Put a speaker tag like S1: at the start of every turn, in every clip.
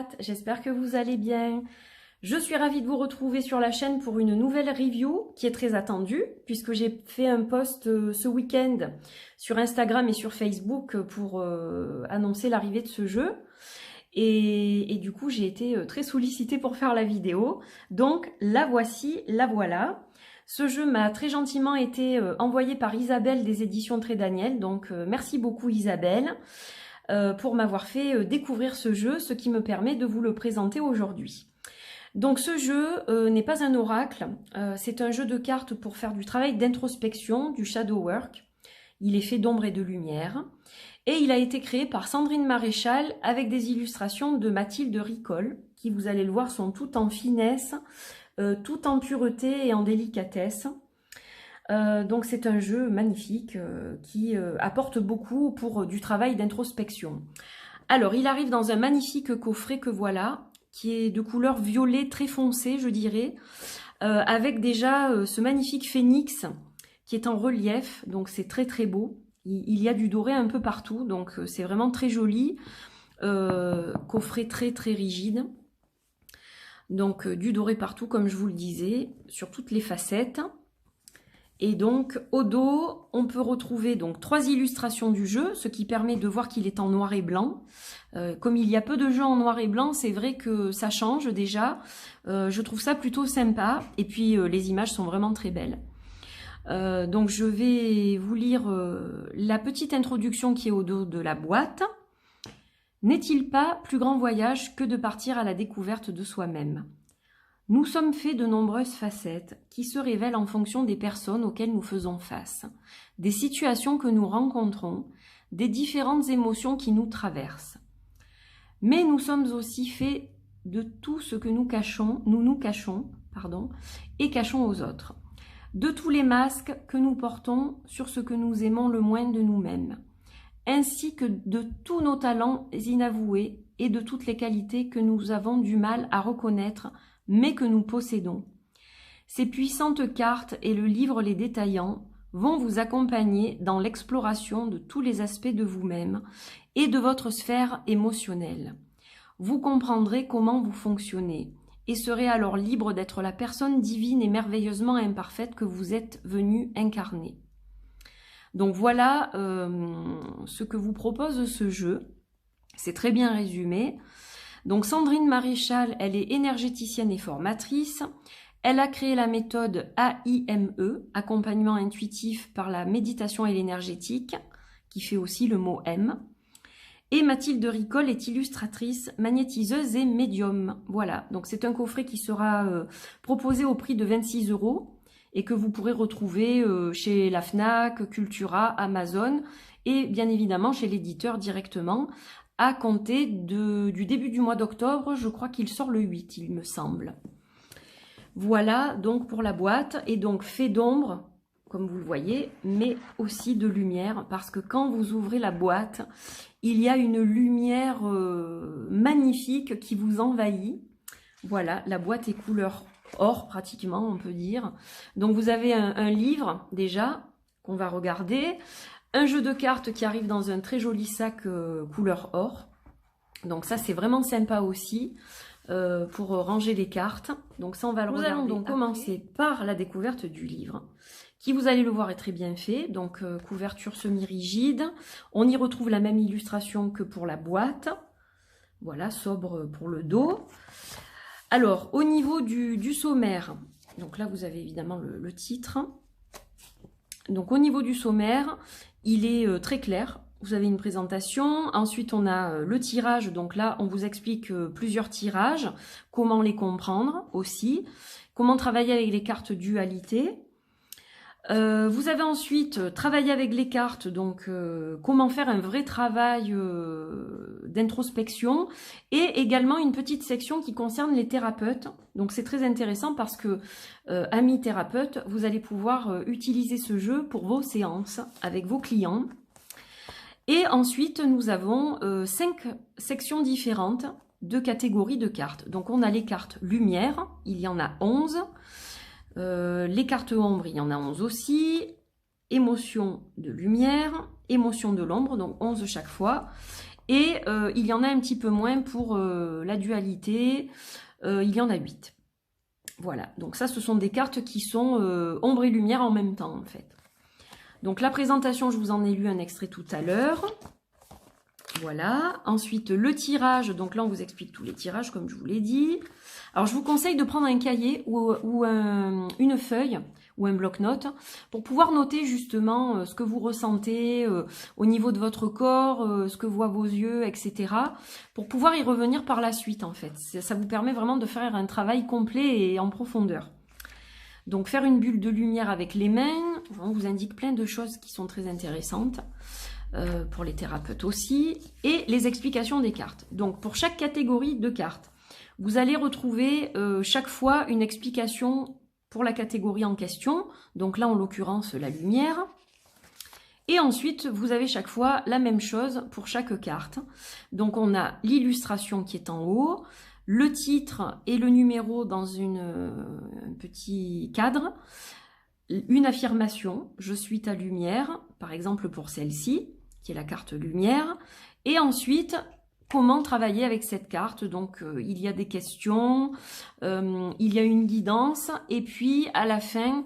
S1: chat, j'espère que vous allez bien. Je suis ravie de vous retrouver sur la chaîne pour une nouvelle review qui est très attendue puisque j'ai fait un post ce week-end sur Instagram et sur Facebook pour annoncer l'arrivée de ce jeu. Et du coup, j'ai été très sollicitée pour faire la vidéo. Donc, la voici, la voilà. Ce jeu m'a très gentiment été envoyé par Isabelle des éditions Très Daniel. Donc, merci beaucoup Isabelle pour m'avoir fait découvrir ce jeu, ce qui me permet de vous le présenter aujourd'hui. Donc ce jeu n'est pas un oracle, c'est un jeu de cartes pour faire du travail d'introspection, du shadow work. Il est fait d'ombre et de lumière. Et il a été créé par Sandrine Maréchal avec des illustrations de Mathilde Ricol, qui, vous allez le voir, sont toutes en finesse, toutes en pureté et en délicatesse. Donc c'est un jeu magnifique qui apporte beaucoup pour du travail d'introspection. Alors il arrive dans un magnifique coffret que voilà, qui est de couleur violet très foncé, je dirais, avec déjà ce magnifique phénix qui est en relief, donc c'est très très beau. Il y a du doré un peu partout, donc c'est vraiment très joli. Coffret très très rigide. Donc du doré partout, comme je vous le disais, sur toutes les facettes. Et donc au dos, on peut retrouver donc 3 illustrations du jeu, ce qui permet de voir qu'il est en noir et blanc. Comme il y a peu de jeux en noir et blanc, c'est vrai que ça change déjà. Je trouve ça plutôt sympa. Et puis les images sont vraiment très belles. Donc je vais vous lire la petite introduction qui est au dos de la boîte. N'est-il pas plus grand voyage que de partir à la découverte de soi-même ? Nous sommes faits de nombreuses facettes qui se révèlent en fonction des personnes auxquelles nous faisons face, des situations que nous rencontrons, des différentes émotions qui nous traversent. Mais nous sommes aussi faits de tout ce que nous nous cachons et cachons aux autres, de tous les masques que nous portons sur ce que nous aimons le moins de nous-mêmes, ainsi que de tous nos talents inavoués et de toutes les qualités que nous avons du mal à reconnaître mais que nous possédons. Ces puissantes cartes et le livre les détaillant vont vous accompagner dans l'exploration de tous les aspects de vous-même et de votre sphère émotionnelle. Vous comprendrez comment vous fonctionnez et serez alors libre d'être la personne divine et merveilleusement imparfaite que vous êtes venu incarner. Donc voilà ce que vous propose ce jeu. C'est très bien résumé. Donc Sandrine Maréchal, elle est énergéticienne et formatrice. Elle a créé la méthode AIME, accompagnement intuitif par la méditation et l'énergétique, qui fait aussi le mot M. Et Mathilde Ricol est illustratrice, magnétiseuse et médium. Voilà, donc c'est un coffret qui sera proposé au prix de 26 € et que vous pourrez retrouver chez la Fnac, Cultura, Amazon et bien évidemment chez l'éditeur directement, à compter du début du mois d'octobre. Je crois qu'il sort le 8, il me semble. Voilà donc pour la boîte, et donc fait d'ombre, comme vous le voyez, mais aussi de lumière, parce que quand vous ouvrez la boîte, il y a une lumière magnifique qui vous envahit. Voilà, la boîte est couleur or pratiquement, on peut dire. Donc vous avez un livre déjà, qu'on va regarder. Un jeu de cartes qui arrive dans un très joli sac couleur or. Donc ça, c'est vraiment sympa aussi pour ranger les cartes. Donc ça, on va le regarder. Nous allons donc commencer par la découverte du livre, qui, vous allez le voir, est très bien fait. Donc couverture semi-rigide. On y retrouve la même illustration que pour la boîte. Voilà, sobre pour le dos. Alors, au niveau du sommaire, donc là, vous avez évidemment le titre. Donc au niveau du sommaire, il est très clair. Vous avez une présentation, ensuite on a le tirage, donc là on vous explique plusieurs tirages, comment les comprendre aussi, comment travailler avec les cartes dualité. Vous avez ensuite travaillé avec les cartes, donc comment faire un vrai travail d'introspection, et également une petite section qui concerne les thérapeutes. Donc c'est très intéressant parce que, amis thérapeutes, vous allez pouvoir utiliser ce jeu pour vos séances avec vos clients. Et ensuite, nous avons 5 sections différentes de catégories de cartes. Donc on a les cartes lumière, il y en a 11. Les cartes ombre, il y en a 11 aussi. Émotion de lumière, émotion de l'ombre, donc 11 chaque fois. Et il y en a un petit peu moins pour la dualité, il y en a 8. Voilà, donc ça, ce sont des cartes qui sont ombre et lumière en même temps, en fait. Donc la présentation, je vous en ai lu un extrait tout à l'heure. Voilà, ensuite le tirage, donc là on vous explique tous les tirages comme je vous l'ai dit. Alors je vous conseille de prendre un cahier ou une feuille ou un bloc-notes pour pouvoir noter justement ce que vous ressentez au niveau de votre corps, ce que voient vos yeux, etc. Pour pouvoir y revenir par la suite en fait. Ça vous permet vraiment de faire un travail complet et en profondeur. Donc faire une bulle de lumière avec les mains, on vous indique plein de choses qui sont très intéressantes. Pour les thérapeutes aussi, et les explications des cartes. Donc pour chaque catégorie de cartes, vous allez retrouver chaque fois une explication pour la catégorie en question, donc là en l'occurrence la lumière, et ensuite vous avez chaque fois la même chose pour chaque carte. Donc on a l'illustration qui est en haut, le titre et le numéro dans un petit cadre, une affirmation, je suis ta lumière, par exemple pour celle-ci, qui est la carte lumière, et ensuite, comment travailler avec cette carte. Donc, il y a des questions, il y a une guidance, et puis à la fin,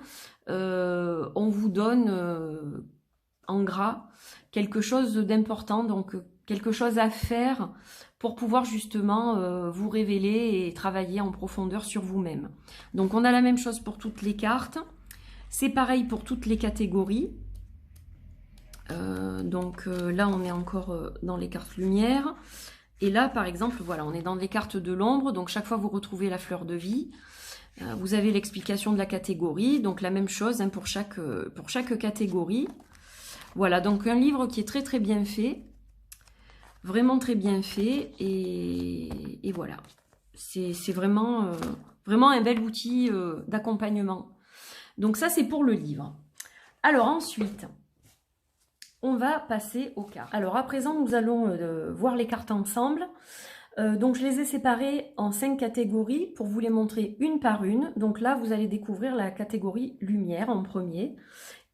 S1: on vous donne en gras quelque chose d'important, donc quelque chose à faire pour pouvoir justement vous révéler et travailler en profondeur sur vous-même. Donc, on a la même chose pour toutes les cartes. C'est pareil pour toutes les catégories. Là, on est encore dans les cartes lumière. Et là, par exemple, voilà, on est dans les cartes de l'ombre. Donc, chaque fois, vous retrouvez la fleur de vie. Vous avez l'explication de la catégorie. Donc, la même chose hein, pour chaque catégorie. Voilà, donc un livre qui est très, très bien fait. Vraiment très bien fait. Et voilà. C'est vraiment, vraiment un bel outil d'accompagnement. Donc, ça, c'est pour le livre. Alors, ensuite... on va passer aux cartes. Alors à présent, nous allons voir les cartes ensemble. Donc je les ai séparées en 5 catégories pour vous les montrer une par une. Donc là, vous allez découvrir la catégorie lumière en premier.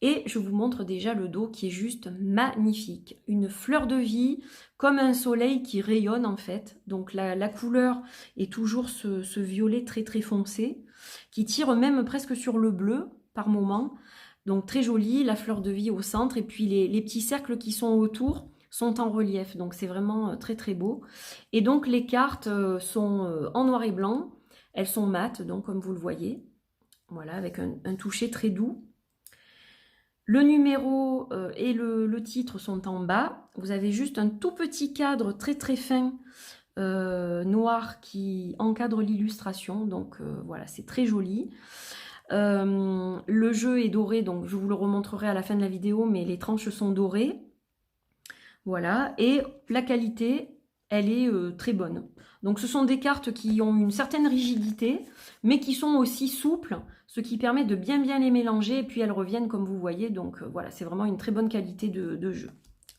S1: Et je vous montre déjà le dos qui est juste magnifique. Une fleur de vie, comme un soleil qui rayonne en fait. Donc la couleur est toujours ce violet très très foncé, qui tire même presque sur le bleu par moment. Donc très joli, la fleur de vie au centre et puis les petits cercles qui sont autour sont en relief. Donc c'est vraiment très très beau. Et donc les cartes sont en noir et blanc. Elles sont mates, donc comme vous le voyez. Voilà, avec un toucher très doux. Le numéro et le titre sont en bas. Vous avez juste un tout petit cadre très très fin noir qui encadre l'illustration. Donc voilà, c'est très joli. Le jeu est doré, donc je vous le remontrerai à la fin de la vidéo, mais les tranches sont dorées. Voilà, et la qualité, elle est très bonne. Donc ce sont des cartes qui ont une certaine rigidité, mais qui sont aussi souples, ce qui permet de bien les mélanger, et puis elles reviennent comme vous voyez. Donc voilà, c'est vraiment une très bonne qualité de jeu,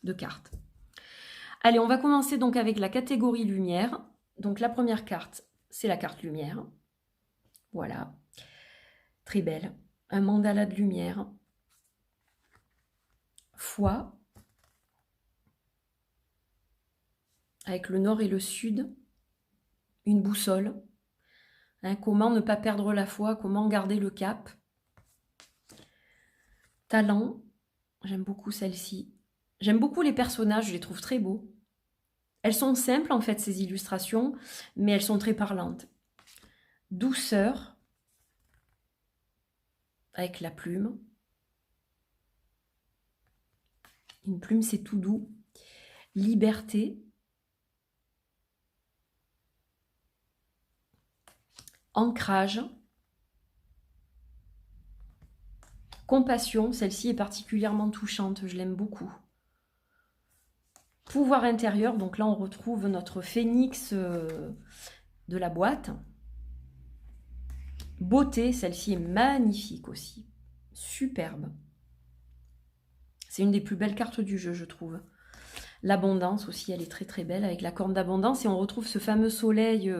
S1: de cartes. Allez, on va commencer donc avec la catégorie lumière. Donc la première carte, c'est la carte lumière. Voilà. Très belle, un mandala de lumière, foi, avec le nord et le sud, une boussole, hein, comment ne pas perdre la foi, comment garder le cap, talent, j'aime beaucoup celle-ci, j'aime beaucoup les personnages, je les trouve très beaux, elles sont simples en fait ces illustrations, mais elles sont très parlantes, douceur, avec la plume. Une plume, c'est tout doux. Liberté. Ancrage. Compassion, celle-ci est particulièrement touchante, je l'aime beaucoup. Pouvoir intérieur, donc là on retrouve notre phénix de la boîte. Beauté, celle-ci est magnifique aussi. Superbe. C'est une des plus belles cartes du jeu, je trouve. L'abondance aussi, elle est très très belle avec la corne d'abondance. Et on retrouve ce fameux soleil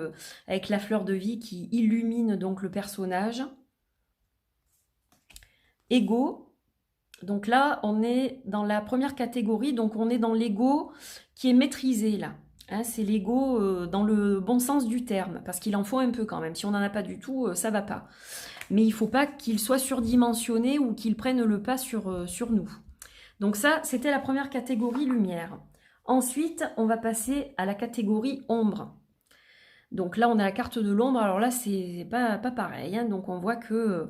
S1: avec la fleur de vie qui illumine donc le personnage. Ego, Donc là, on est dans la première catégorie, donc on est dans l'ego qui est maîtrisé là. Hein, c'est l'ego dans le bon sens du terme, parce qu'il en faut un peu quand même. Si on n'en a pas du tout, ça va pas. Mais il ne faut pas qu'il soit surdimensionné ou qu'il prenne le pas sur nous. Donc ça, c'était la première catégorie lumière. Ensuite, on va passer à la catégorie ombre. Donc là, on a la carte de l'ombre. Alors là, c'est pas pareil. Hein. Donc on voit que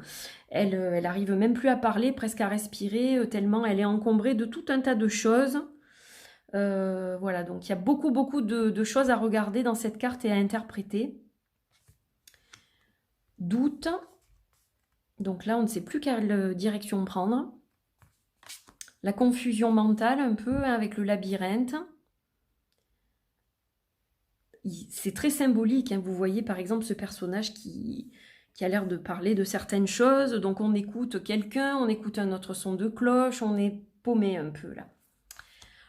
S1: elle arrive même plus à parler, presque à respirer, tellement elle est encombrée de tout un tas de choses. Voilà, donc il y a beaucoup de choses à regarder dans cette carte et à interpréter. Doute. Donc là, on ne sait plus quelle direction prendre. La confusion mentale un peu hein, avec le labyrinthe. C'est très symbolique. Hein. Vous voyez par exemple ce personnage qui a l'air de parler de certaines choses. Donc on écoute quelqu'un, on écoute un autre son de cloche, on est paumé un peu là.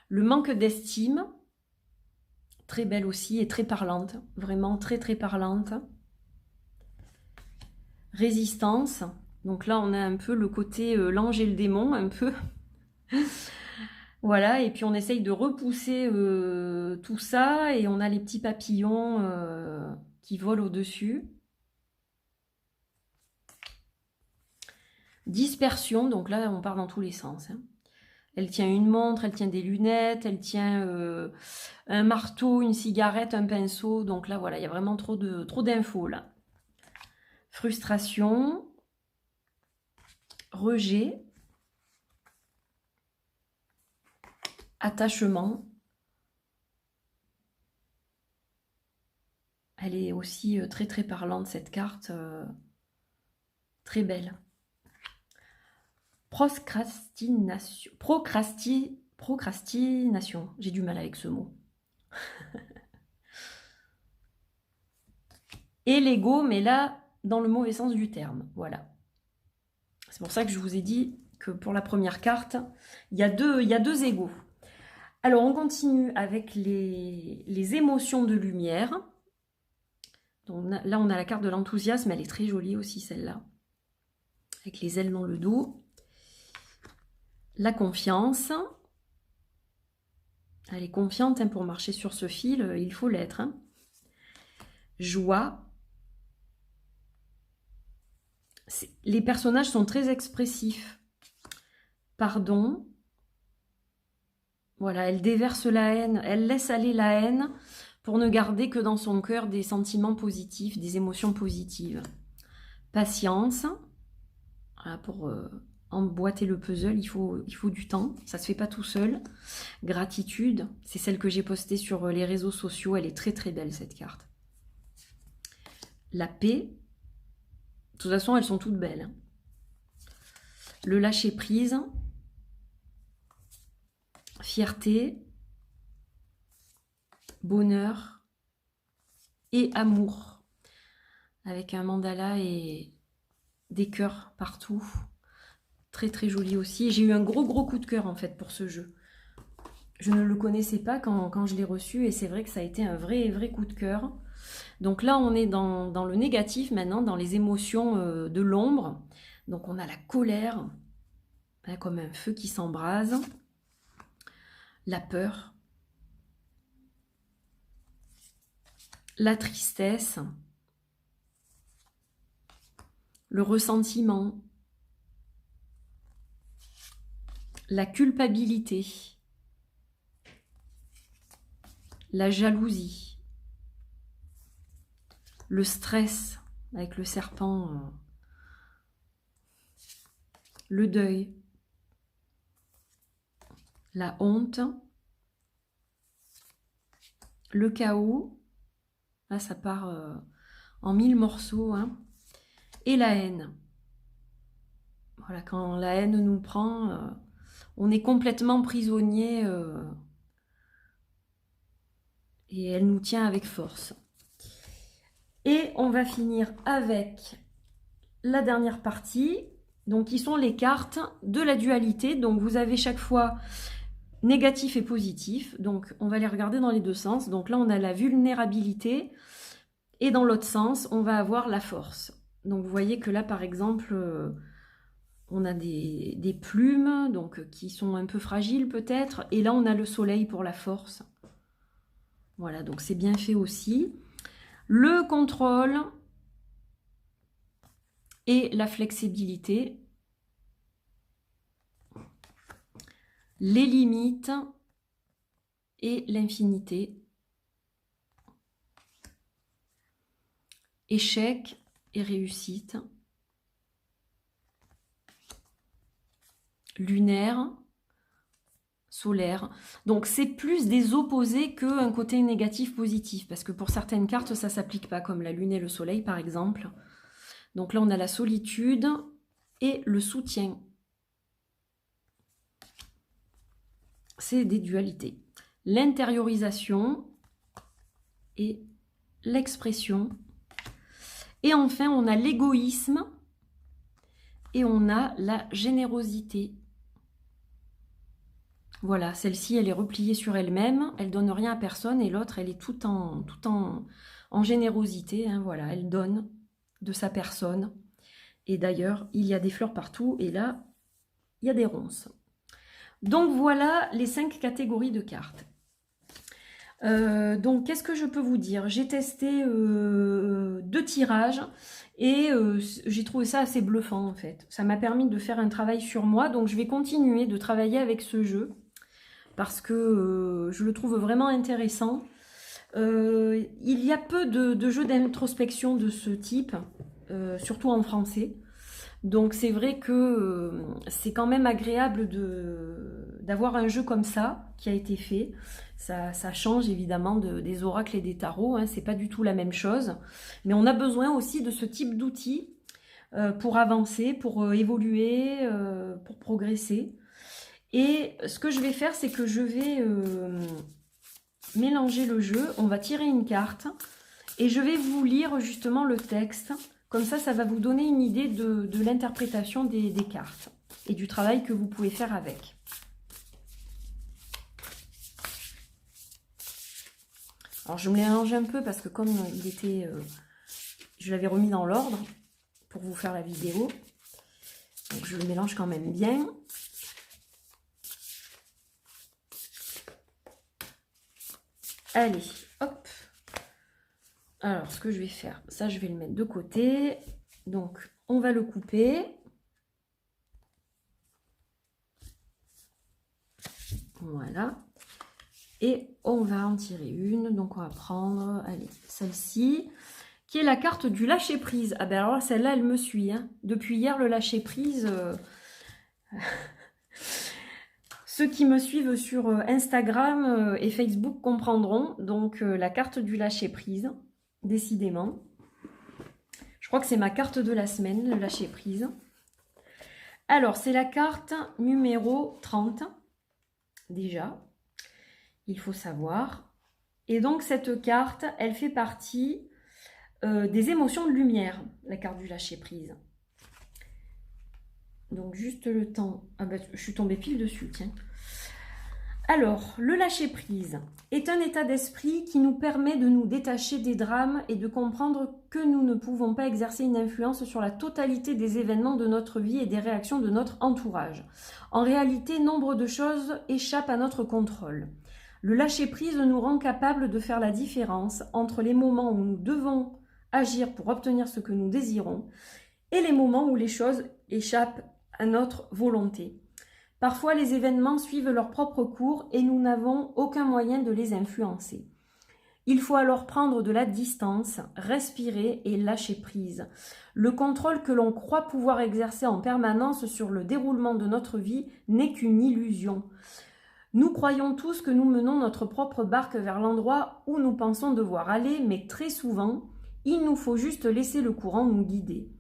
S1: Le manque d'estime, très belle aussi et très parlante. Vraiment très parlante. Résistance. Donc là on a un peu le côté l'ange et le démon un peu. Voilà, et puis on essaye de repousser tout ça, et on a les petits papillons qui volent au-dessus. Dispersion, donc là on part dans tous les sens. Hein. Elle tient une montre, elle tient des lunettes, elle tient un marteau, une cigarette, un pinceau, donc là voilà, il y a vraiment trop d'infos là. Frustration, rejet, attachement. Elle est aussi très parlante cette carte, très belle. Procrastination. J'ai du mal avec ce mot. Et l'ego, mais là, dans le mauvais sens du terme. Voilà. C'est pour ça que je vous ai dit que pour la première carte, il y a deux égos. Alors, on continue avec les émotions de lumière. Donc là, on a la carte de l'enthousiasme. Elle est très jolie aussi, celle-là. Avec les ailes dans le dos. La confiance. Elle est confiante hein, pour marcher sur ce fil. Il faut l'être. Hein. Joie. Les personnages sont très expressifs. Pardon. Voilà, elle déverse la haine, elle laisse aller la haine pour ne garder que dans son cœur des sentiments positifs, des émotions positives. Patience. Voilà, pour emboîter le puzzle, il faut du temps. Ça ne se fait pas tout seul. Gratitude. C'est celle que j'ai postée sur les réseaux sociaux. Elle est très belle, cette carte. La paix. De toute façon, elles sont toutes belles. Le lâcher-prise. Fierté. Bonheur. Et amour. Avec un mandala et des cœurs partout. Très joli aussi. J'ai eu un gros coup de cœur en fait pour ce jeu. Je ne le connaissais pas quand je l'ai reçu et c'est vrai que ça a été un vrai coup de cœur. Donc là, on est dans le négatif maintenant, dans les émotions de l'ombre. Donc on a la colère, hein, comme un feu qui s'embrase. La peur. La tristesse. Le ressentiment. La culpabilité. La jalousie. Le stress avec le serpent. Le deuil. La honte. Le chaos. Là, ça part en 1000 morceaux. Hein. Et la haine. Voilà, quand la haine nous prend, on est complètement prisonnier et elle nous tient avec force. Et on va finir avec la dernière partie, donc qui sont les cartes de la dualité. Donc vous avez chaque fois négatif et positif, donc on va les regarder dans les deux sens. Donc là on a la vulnérabilité et dans l'autre sens on va avoir la force. Donc vous voyez que là par exemple On a des plumes, donc qui sont un peu fragiles peut-être. Et là, on a le soleil pour la force. Voilà, donc c'est bien fait aussi. Le contrôle et la flexibilité. Les limites et l'infinité. Échec et réussite. Lunaire, solaire. Donc c'est plus des opposés qu'un côté négatif positif, parce que pour certaines cartes ça s'applique pas, comme la lune et le soleil par exemple. Donc là on a la solitude et le soutien. C'est des dualités. L'intériorisation et l'expression. Et enfin on a l'égoïsme et on a la générosité. Voilà, celle-ci, elle est repliée sur elle-même, elle donne rien à personne, et l'autre, elle est tout en générosité, hein, voilà, elle donne de sa personne. Et d'ailleurs, il y a des fleurs partout, et là, il y a des ronces. Donc voilà les 5 catégories de cartes. Donc, qu'est-ce que je peux vous dire? J'ai testé 2 tirages, et j'ai trouvé ça assez bluffant, en fait. Ça m'a permis de faire un travail sur moi, donc je vais continuer de travailler avec ce jeu, parce que je le trouve vraiment intéressant. Il y a peu de jeux d'introspection de ce type, surtout en français. Donc c'est vrai que c'est quand même agréable d'avoir un jeu comme ça, qui a été fait. Ça change évidemment des oracles et des tarots, hein, c'est pas du tout la même chose. Mais on a besoin aussi de ce type d'outils pour avancer, pour évoluer, pour progresser. Et ce que je vais faire, c'est que je vais mélanger le jeu. On va tirer une carte et je vais vous lire justement le texte. Comme ça va vous donner une idée de l'interprétation des cartes et du travail que vous pouvez faire avec. Alors je me mélange un peu parce que comme il était... je l'avais remis dans l'ordre pour vous faire la vidéo. Donc je le mélange quand même bien. Allez, hop. Alors, ce que je vais faire, ça, je vais le mettre de côté. Donc, on va le couper. Voilà. Et on va en tirer une. Donc, on va prendre, allez, celle-ci, qui est la carte du lâcher-prise. Ah ben alors, celle-là, elle me suit. Hein. Depuis hier, le lâcher-prise... Ceux qui me suivent sur Instagram et Facebook comprendront. Donc, la carte du lâcher-prise, décidément. Je crois que c'est ma carte de la semaine, le lâcher-prise. Alors, c'est la carte numéro 30, déjà. Il faut savoir. Et donc, cette carte, elle fait partie des émotions de lumière, la carte du lâcher-prise. Donc, juste le temps... Ah ben, je suis tombée pile dessus, tiens. Alors, le lâcher-prise est un état d'esprit qui nous permet de nous détacher des drames et de comprendre que nous ne pouvons pas exercer une influence sur la totalité des événements de notre vie et des réactions de notre entourage. En réalité, nombre de choses échappent à notre contrôle. Le lâcher-prise nous rend capables de faire la différence entre les moments où nous devons agir pour obtenir ce que nous désirons et les moments où les choses échappent à notre volonté. Parfois, les événements suivent leur propre cours et nous n'avons aucun moyen de les influencer. Il faut alors prendre de la distance, respirer et lâcher prise. Le contrôle que l'on croit pouvoir exercer en permanence sur le déroulement de notre vie n'est qu'une illusion. Nous croyons tous que nous menons notre propre barque vers l'endroit où nous pensons devoir aller, mais très souvent, il nous faut juste laisser le courant nous guider.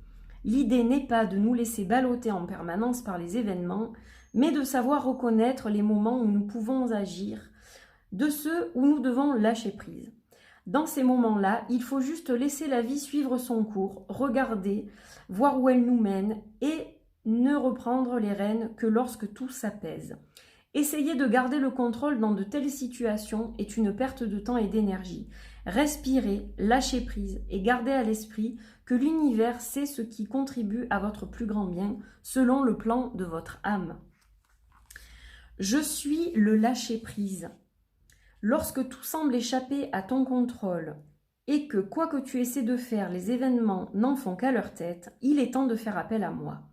S1: L'idée n'est pas de nous laisser balloter en permanence par les événements, mais de savoir reconnaître les moments où nous pouvons agir, de ceux où nous devons lâcher prise. Dans ces moments-là, il faut juste laisser la vie suivre son cours, regarder, voir où elle nous mène et ne reprendre les rênes que lorsque tout s'apaise. Essayer de garder le contrôle dans de telles situations est une perte de temps et d'énergie. Respirez, lâchez prise et gardez à l'esprit que l'univers sait ce qui contribue à votre plus grand bien selon le plan de votre âme. Je suis le lâcher prise. Lorsque tout semble échapper à ton contrôle et que quoi que tu essaies de faire, les événements n'en font qu'à leur tête, il est temps de faire appel à moi.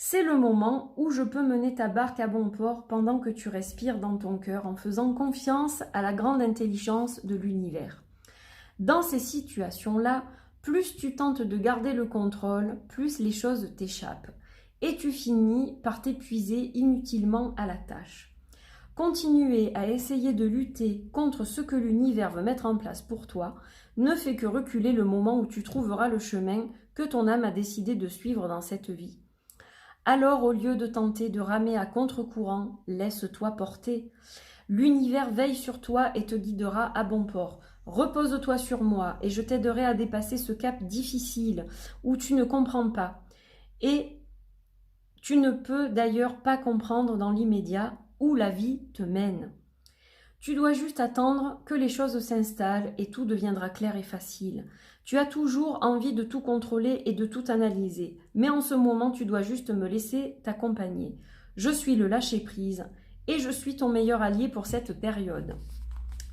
S1: C'est le moment où je peux mener ta barque à bon port pendant que tu respires dans ton cœur en faisant confiance à la grande intelligence de l'univers. Dans ces situations-là, plus tu tentes de garder le contrôle, plus les choses t'échappent et tu finis par t'épuiser inutilement à la tâche. Continuer à essayer de lutter contre ce que l'univers veut mettre en place pour toi ne fait que reculer le moment où tu trouveras le chemin que ton âme a décidé de suivre dans cette vie. Alors, au lieu de tenter de ramer à contre-courant, laisse-toi porter. L'univers veille sur toi et te guidera à bon port. Repose-toi sur moi et je t'aiderai à dépasser ce cap difficile où tu ne comprends pas. Et tu ne peux d'ailleurs pas comprendre dans l'immédiat où la vie te mène. Tu dois juste attendre que les choses s'installent et tout deviendra clair et facile. Tu as toujours envie de tout contrôler et de tout analyser, mais en ce moment, tu dois juste me laisser t'accompagner. Je suis le lâcher-prise et je suis ton meilleur allié pour cette période.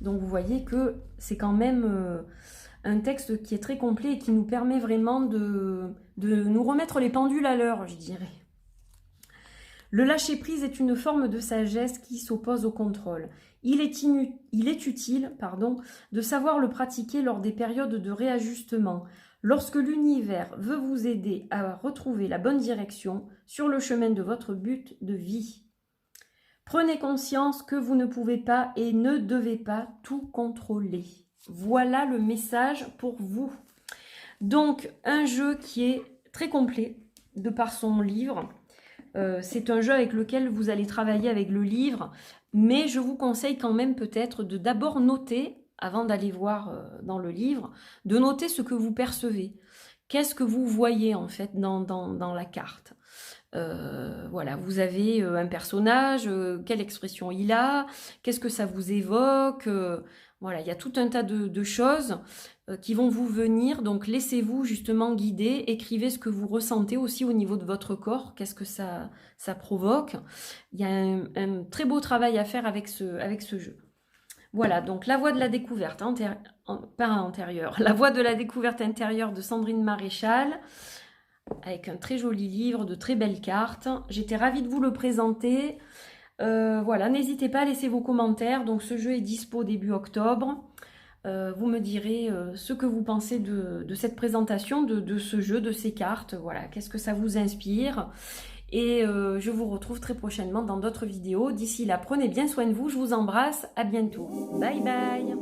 S1: Donc vous voyez que c'est quand même un texte qui est très complet et qui nous permet vraiment de nous remettre les pendules à l'heure, je dirais. Le lâcher-prise est une forme de sagesse qui s'oppose au contrôle. Il est utile de savoir le pratiquer lors des périodes de réajustement, lorsque l'univers veut vous aider à retrouver la bonne direction sur le chemin de votre but de vie. Prenez conscience que vous ne pouvez pas et ne devez pas tout contrôler. Voilà le message pour vous. Donc, un jeu qui est très complet de par son livre. C'est un jeu avec lequel vous allez travailler avec le livre, mais je vous conseille quand même peut-être de d'abord noter, avant d'aller voir dans le livre, de noter ce que vous percevez. Qu'est-ce que vous voyez en fait dans la carte? Voilà, vous avez un personnage, quelle expression il a, qu'est-ce que ça vous évoque, voilà, il y a tout un tas de choses qui vont vous venir, donc laissez-vous justement guider, écrivez ce que vous ressentez aussi au niveau de votre corps, qu'est-ce que ça provoque. Il y a un très beau travail à faire avec ce jeu. Voilà, donc la voie de la découverte la voie de la découverte intérieure de Sandrine Maréchal, avec un très joli livre, de très belles cartes. J'étais ravie de vous le présenter. Voilà, n'hésitez pas à laisser vos commentaires. Donc ce jeu est dispo début octobre. Vous me direz ce que vous pensez de cette présentation, de ce jeu, de ces cartes. Voilà, qu'est-ce que ça vous inspire? Et je vous retrouve très prochainement dans d'autres vidéos. D'ici là, prenez bien soin de vous. Je vous embrasse. À bientôt. Bye bye.